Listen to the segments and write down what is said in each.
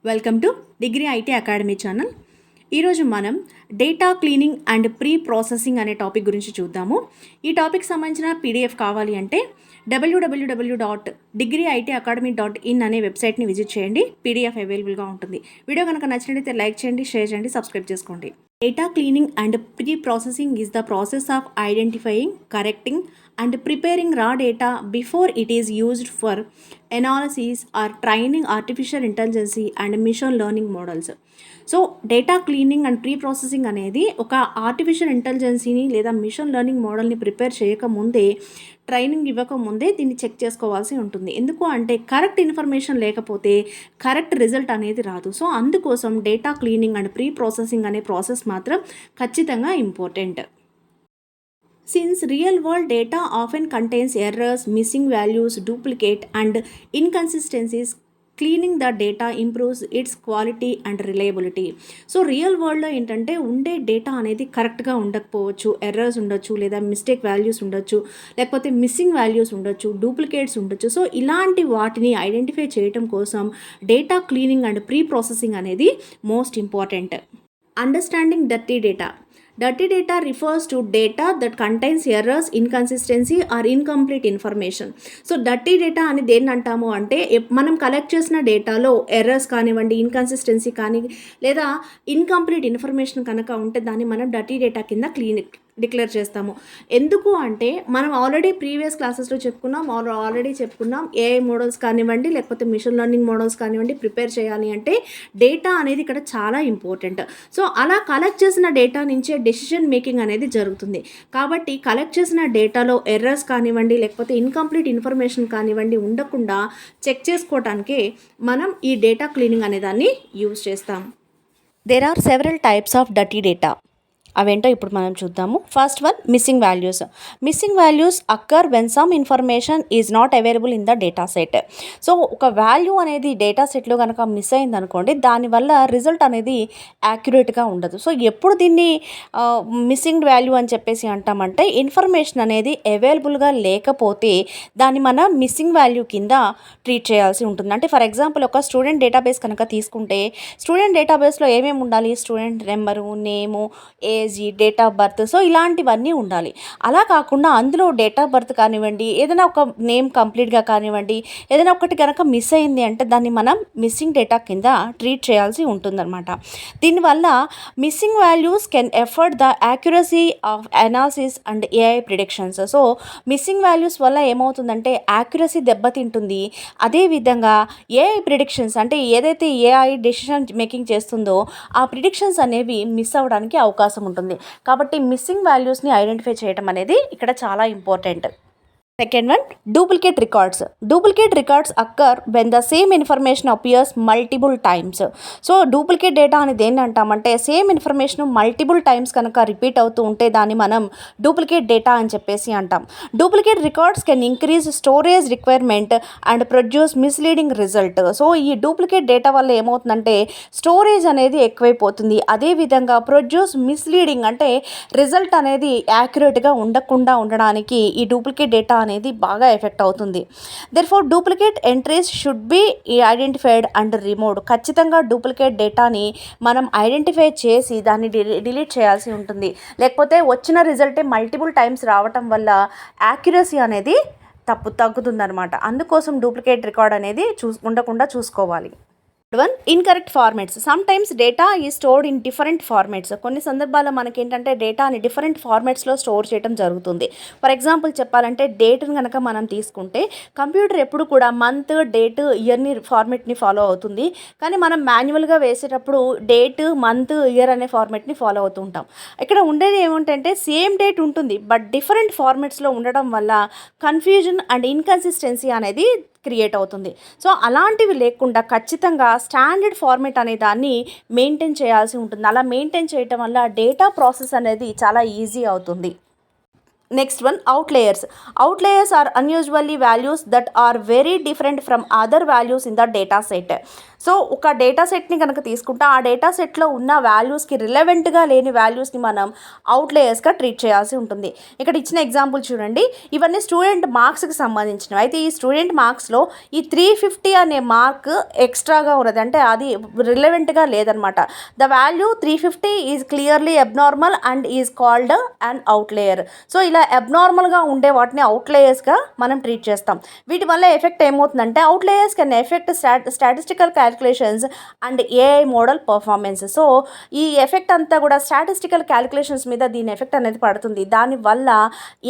Welcome to degree IT academy channel. ఈరోజు మనం data cleaning and pre processing అనే topic గురించి చూద్దాము. ఈ టాపిక్ సంబంధించిన పీడిఎఫ్ కావాలి అంటే www.degreeitacademy.in అనే వెబ్సైట్ని విజిట్ చేయండి. పీడిఎఫ్ అవైలబుల్గా ఉంటుంది. వీడియో కనుక నచ్చినట్లయితే లైక్ చేయండి, షేర్ చేయండి, సబ్స్క్రైబ్ చేసుకోండి. Data cleaning and pre-processing is the process of identifying, correcting, and preparing raw data before it is used for analysis or training artificial intelligence and machine learning models. So data cleaning and preprocessing అనేది ఒక artificial ఇంటెలిజెన్సీని లేదా machine learning మోడల్ని prepare చేయకముందే, training ఇవ్వకముందే దీన్ని check చేసుకోవాల్సి ఉంటుంది. ఎందుకు అంటే కరెక్ట్ ఇన్ఫర్మేషన్ లేకపోతే కరెక్ట్ రిజల్ట్ అనేది రాదు. సో అందుకోసం data cleaning and pre processing అనే ప్రాసెస్ మాత్రం ఖచ్చితంగా important. Since real world data often contains errors, missing values, duplicate and inconsistencies, cleaning the data improves it's quality and reliability. So real వరల్డ్లో ఏంటంటే ఉండే data అనేది కరెక్ట్గా ఉండకపోవచ్చు, ఎర్రర్స్ ఉండొచ్చు, లేదా మిస్టేక్ వాల్యూస్ ఉండొచ్చు, లేకపోతే మిస్సింగ్ వాల్యూస్ ఉండొచ్చు, డూప్లికేట్స్ ఉండొచ్చు. సో ఇలాంటి వాటిని ఐడెంటిఫై చేయడం కోసం data cleaning and preprocessing అనేది most important. Understanding dirty data. Dirty data refers to data that contains errors, inconsistency or incomplete information. So dirty data అని దేన్ని అంటాము అంటే మనం కలెక్ట్ చేసిన డేటాలో ఎర్రర్స్ కానివ్వండి, ఇన్కన్సిస్టెన్సీ కానీ లేదా ఇన్కంప్లీట్ ఇన్ఫర్మేషన్ కనుక ఉంటే దాన్ని మనం డర్టీ డేటా కింద డిక్లేర్ చేస్తాము. ఎందుకు అంటే మనం ఆల్రెడీ ప్రీవియస్ క్లాసెస్లో చెప్పుకున్నాం ఏఐ మోడల్స్ కానివ్వండి, లేకపోతే మిషన్ లెర్నింగ్ మోడల్స్ కానివ్వండి ప్రిపేర్ చేయాలి అంటే డేటా అనేది ఇక్కడ చాలా ఇంపార్టెంట్. సో అలా కలెక్ట్ చేసిన డేటా నుంచే డెసిషన్ మేకింగ్ అనేది జరుగుతుంది. కాబట్టి కలెక్ట్ చేసిన డేటాలో ఎర్రర్స్ కానివ్వండి, లేకపోతే ఇన్కంప్లీట్ ఇన్ఫర్మేషన్ కానివ్వండి ఉండకుండా చెక్ చేసుకోవటానికి మనం ఈ డేటా క్లీనింగ్ అనే దాన్ని యూజ్ చేస్తాం. There are several types of dirty data. అవేంటో ఇప్పుడు మనం చూద్దాము. First one, missing values. Missing values occur when some information is not available in the data set. So ఒక వాల్యూ అనేది డేటా సెట్లో కనుక మిస్ అయింది అనుకోండి, దానివల్ల రిజల్ట్ అనేది యాక్యురేట్గా ఉండదు. సో ఎప్పుడు దీన్ని మిస్సింగ్ వాల్యూ అని చెప్పేసి అంటామంటే ఇన్ఫర్మేషన్ అనేది అవైలబుల్గా లేకపోతే దాన్ని మనం మిస్సింగ్ వాల్యూ కింద ట్రీట్ చేయాల్సి ఉంటుంది. అంటే ఫర్ ఎగ్జాంపుల్ ఒక స్టూడెంట్ డేటాబేస్ కనుక తీసుకుంటే స్టూడెంట్ డేటాబేస్లో ఏమేమి ఉండాలి? Student number, name, age, date of birth, so ఇలాంటివన్నీ ఉండాలి. అలా కాకుండా అందులో డేట్ ఆఫ్ బర్త్ కానివ్వండి, ఏదైనా ఒక నేమ్ కంప్లీట్గా కానివ్వండి, ఏదైనా ఒకటి కనుక మిస్ అయింది అంటే దాన్ని మనం మిస్సింగ్ డేటా కింద ట్రీట్ చేయాల్సి ఉంటుందన్నమాట. దీనివల్ల missing values can effort the accuracy of analysis and AI predictions. So missing values వల్ల ఏమవుతుందంటే యాక్యురసీ దెబ్బతింటుంది. అదేవిధంగా ఏఐ ప్రిడిక్షన్స్ అంటే ఏదైతే ఏఐ డెసిషన్ మేకింగ్ చేస్తుందో ఆ ప్రిడిక్షన్స్ అనేవి మిస్ అవ్వడానికి అవకాశం ఉంటుంది. కాబట్టి మిస్సింగ్ వాల్యూస్ని ఐడెంటిఫై చేయడం అనేది ఇక్కడ చాలా important. Second one, duplicate records. Duplicate records occur when the same information appears multiple times. So duplicate data అని దేన్ని అంటామంటే సేమ్ ఇన్ఫర్మేషన్ మల్టిపుల్ టైమ్స్ కనుక రిపీట్ అవుతూ ఉంటే దాన్ని మనం డూప్లికేట్ డేటా అని చెప్పేసి అంటాం. Duplicate records can increase storage requirement and produce misleading result. So ఈ డూప్లికేట్ డేటా వల్ల ఏమవుతుందంటే స్టోరేజ్ అనేది ఎక్కువైపోతుంది. అదేవిధంగా ప్రొడ్యూస్ మిస్లీడింగ్ అంటే రిజల్ట్ అనేది యాక్యురేట్గా ఉండకుండా ఉండడానికి ఈ డూప్లికేట్ డేటా అనేది బాగా ఎఫెక్ట్ అవుతుంది. Therefore duplicate entries should be identified and removed. ఖచ్చితంగా డూప్లికేట్ డేటాని మనం ఐడెంటిఫై చేసి దాన్ని డిలీట్ చేయాల్సి ఉంటుంది. లేకపోతే వచ్చిన రిజల్టే మల్టిపుల్ టైమ్స్ రావటం వల్ల యాక్యురసీ అనేది తగ్గుతుందన్నమాట. అందుకోసం డూప్లికేట్ రికార్డ్ అనేది ఉండకుండా చూసుకోవాలి. One, incorrect formats. Some times data ఈ స్టోర్డ్ ఇన్ డిఫరెంట్ ఫార్మాట్స్. కొన్ని సందర్భాల్లో మనకేంటంటే డేటాని డిఫరెంట్ ఫార్మాట్స్లో స్టోర్ చేయడం జరుగుతుంది. ఫర్ ఎగ్జాంపుల్ చెప్పాలంటే డేట్ని కనుక మనం తీసుకుంటే కంప్యూటర్ ఎప్పుడు కూడా మంత్, డేట్, ఇయర్ని ఫార్మాట్ని ఫాలో అవుతుంది. కానీ మనం మాన్యువల్గా వేసేటప్పుడు డేట్, మంత్, ఇయర్ అనే ఫార్మాట్ని ఫాలో అవుతూ ఉంటాం. ఇక్కడ ఉండేది ఏమిటంటే సేమ్ డేట్ ఉంటుంది, బట్ డిఫరెంట్ ఫార్మాట్స్లో ఉండడం వల్ల కన్ఫ్యూజన్ అండ్ ఇన్కన్సిస్టెన్సీ అనేది క్రియేట్ అవుతుంది. సో అలాంటివి లేకుండా ఖచ్చితంగా స్టాండర్డ్ ఫార్మేట్ అనే దాన్ని మెయింటైన్ చేయాల్సి ఉంటుంది. అలా మెయింటైన్ చేయటం వల్ల డేటా ప్రాసెస్ అనేది చాలా ఈజీ అవుతుంది. Next one, outliers. Outliers are unusually values that are very different from other values in the data set. So ఒక డేటా సెట్ని కనుక తీసుకుంటే ఆ డేటా సెట్లో ఉన్న వాల్యూస్కి రిలవెంట్గా లేని వాల్యూస్ని మనం అవుట్లేయర్స్గా ట్రీట్ చేయాల్సి ఉంటుంది. ఇక్కడ ఇచ్చిన ఎగ్జాంపుల్ చూడండి, ఇవన్నీ స్టూడెంట్ మార్క్స్కి సంబంధించినవి. అయితే ఈ స్టూడెంట్ మార్క్స్లో ఈ 350 అనే మార్క్ ఎక్స్ట్రాగా ఉన్నది, అంటే అది రిలవెంట్గా లేదనమాట. The value 350 is clearly abnormal and is called an outlier. So ఇలా అబ్నార్మల్గా ఉండే వాటిని అవుట్లేయర్స్గా మనం ట్రీట్ చేస్తాం. వీటి వల్ల ఎఫెక్ట్ ఏమవుతుందంటే outliers can affect statistical calculations and AI model performance. So ఈ ఎఫెక్ట్ అంతా కూడా స్టాటిస్టికల్ క్యాలిక్యులేషన్స్ మీద దీని ఎఫెక్ట్ అనేది పడుతుంది. దానివల్ల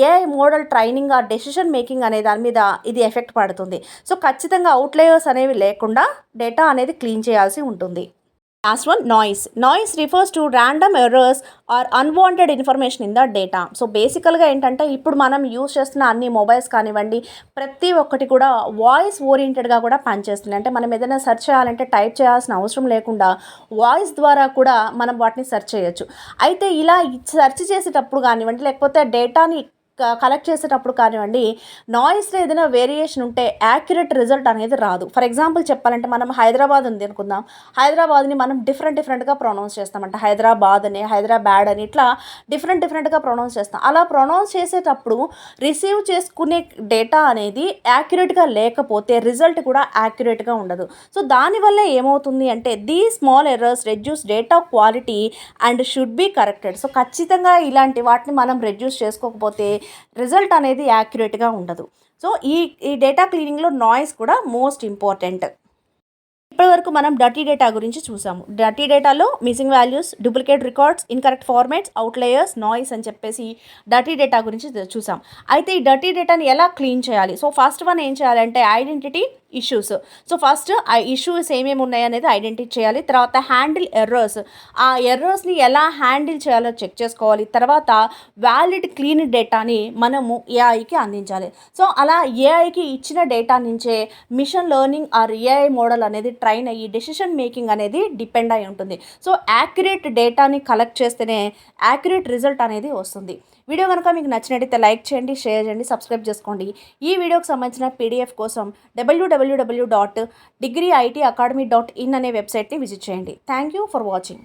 ఏఐ మోడల్ ట్రైనింగ్ ఆ డెసిషన్ మేకింగ్ అనే దాని మీద ఇది ఎఫెక్ట్ పడుతుంది. సో ఖచ్చితంగా అవుట్లేయర్స్ అనేవి లేకుండా డేటా అనేది క్లీన్ చేయాల్సి ఉంటుంది. Last one, noise refers to random errors are unwanted information in the data. So బేసికల్గా ఏంటంటే ఇప్పుడు మనం యూస్ చేస్తున్న అన్ని మొబైల్స్ కానివ్వండి, ప్రతి ఒక్కటి కూడా వాయిస్ ఓరియంటెడ్గా కూడా పనిచేస్తుంది. అంటే మనం ఏదైనా సెర్చ్ చేయాలంటే టైప్ చేయాల్సిన అవసరం లేకుండా వాయిస్ ద్వారా కూడా మనం వాటిని సెర్చ్ చేయొచ్చు. అయితే ఇలా సెర్చ్ చేసేటప్పుడు కానివ్వండి, లేకపోతే డేటాని కలెక్ట్ చేసేటప్పుడు కానివ్వండి, నాయిస్లో ఏదైనా వేరియేషన్ ఉంటే యాక్యురేట్ రిజల్ట్ అనేది రాదు. ఫర్ ఎగ్జాంపుల్ చెప్పాలంటే మనం హైదరాబాద్ ఉంది అనుకుందాం, హైదరాబాద్ని మనం డిఫరెంట్గా ప్రొనౌన్స్ చేస్తామంట. హైదరాబాద్ అని, హైదరాబాద్ అని, ఇట్లా డిఫరెంట్గా ప్రొనౌన్స్ చేస్తాం. అలా ప్రొనౌన్స్ చేసేటప్పుడు రిసీవ్ చేసుకునే డేటా అనేది యాక్యురేట్గా లేకపోతే రిజల్ట్ కూడా యాక్యురేట్గా ఉండదు. సో దానివల్ల ఏమవుతుంది అంటే దీ small errors reduce data quality and should be corrected. So ఖచ్చితంగా ఇలాంటి వాటిని మనం రెడ్యూస్ చేసుకోకపోతే రిజల్ట్ అనేది యాక్యురేట్గా ఉండదు. సో ఈ డేటా క్లీనింగ్లో నాయిస్ కూడా మోస్ట్ ఇంపార్టెంట్. ఇప్పటివరకు మనం డర్టీ డేటా గురించి చూసాము. డర్టీ డేటాలో missing values, duplicate records, incorrect formats, outliers, noise అని చెప్పేసి డర్టీ డేటా గురించి చూసాం. అయితే ఈ డర్టీ డేటాని ఎలా క్లీన్ చేయాలి? సో ఫస్ట్ వన్ ఏం చేయాలంటే ఐడెంటిటీ ఇష్యూస్. సో ఫస్ట్ ఆ ఇష్యూస్ ఏమేమి ఉన్నాయి అనేది ఐడెంటిఫై చేయాలి. తర్వాత హ్యాండిల్ ఎర్రర్స్, ఆ ఎర్రర్స్ని ఎలా హ్యాండిల్ చేయాలో చెక్ చేసుకోవాలి. తర్వాత వ్యాలిడ్ క్లీన్ డేటాని మనము ఏఐకి అందించాలి. సో అలా ఏఐకి ఇచ్చిన డేటా నుంచే machine learning or AI model అనేది ట్రైన్ అయ్యి డెసిషన్ మేకింగ్ అనేది డిపెండ్ అయి ఉంటుంది. సో యాక్యురేట్ డేటాని కలెక్ట్ చేస్తేనే యాక్యురేట్ రిజల్ట్ అనేది వస్తుంది. వీడియో కనుక మీకు నచ్చినట్టయితే లైక్ చేయండి, షేర్ చేయండి, సబ్స్క్రైబ్ చేసుకోండి. ఈ వీడియోకి సంబంధించిన పీడిఎఫ్ కోసం www.degreeitacademy.in అనే వెబ్సైట్ని విజిట్ చేయండి. Thank you for watching.